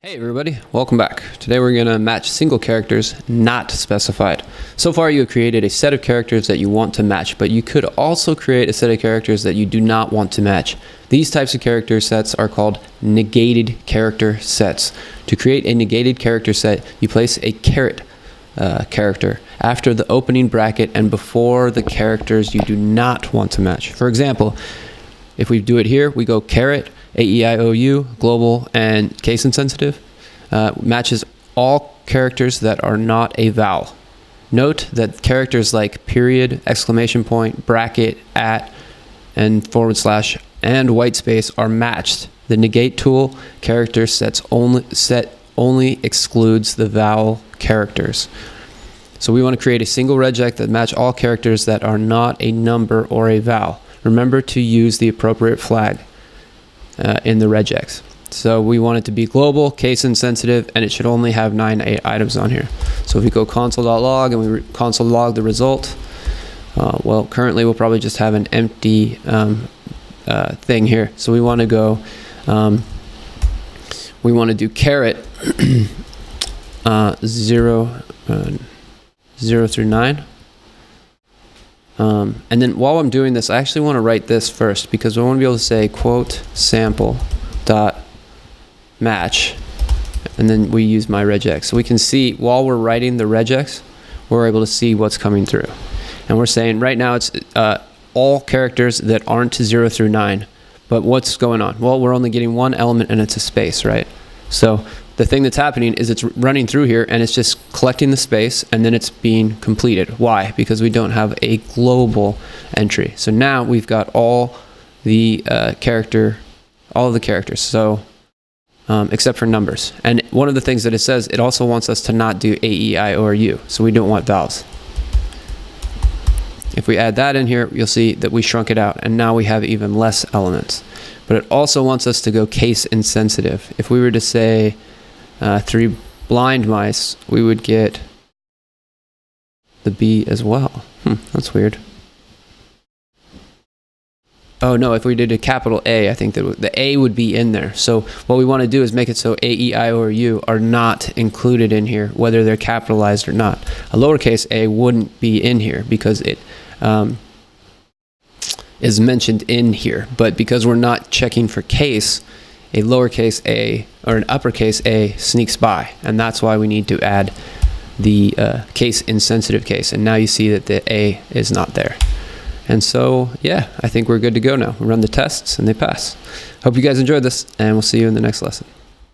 Hey everybody, welcome back. Today we're going to match single characters not specified. So far you have created a set of characters that you want to match, but you could also create a set of characters that you do not want to match. These types of character sets are called negated character sets. To create a negated character set, you place a caret character after the opening bracket and before the characters you do not want to match. For example, if we do it here, we go caret, AEIOU, global, and case insensitive, matches all characters that are not a vowel. Note that characters like period, exclamation point, bracket, at, and forward slash, and white space are matched. The negate tool character set only excludes the vowel characters. So we want to create a single regex that match all characters that are not a number or a vowel. Remember to use the appropriate flag in the regex. So we want it to be global, case insensitive, and it should only have 9 items on here. So if we go console.log and we console log the result, well, currently we'll probably just have an empty thing here. So we want to go, we want to do caret 0 through 9. And then while I'm doing this, I actually want to write this first because I want to be able to say quote sample dot match, and then we use my regex. So we can see while we're writing the regex, we're able to see what's coming through. And we're saying right now it's all characters that aren't 0 through 9. But what's going on? Well, we're only getting one element and it's a space, right? So the thing that's happening is it's running through here and it's just collecting the space and then it's being completed. Why? Because we don't have a global entry. So now we've got all the characters, so except for numbers. And one of the things that it says, it also wants us to not do A, E, I, or U. So we don't want vowels. If we add that in here, you'll see that we shrunk it out and now we have even less elements. But it also wants us to go case insensitive. If we were to say 3 blind mice, we would get the B as well. That's weird. Oh no, if we did a capital A, I think that the A would be in there. So what we want to do is make it so A, E, I, or U are not included in here, whether they're capitalized or not. A lowercase a wouldn't be in here because it is mentioned in here. But because we're not checking for case, a lowercase a or an uppercase a sneaks by, and that's why we need to add the case insensitive case. And now you see that the A is not there. And so, yeah, I think we're good to go now. We run the tests and they pass. Hope you guys enjoyed this, and we'll see you in the next lesson.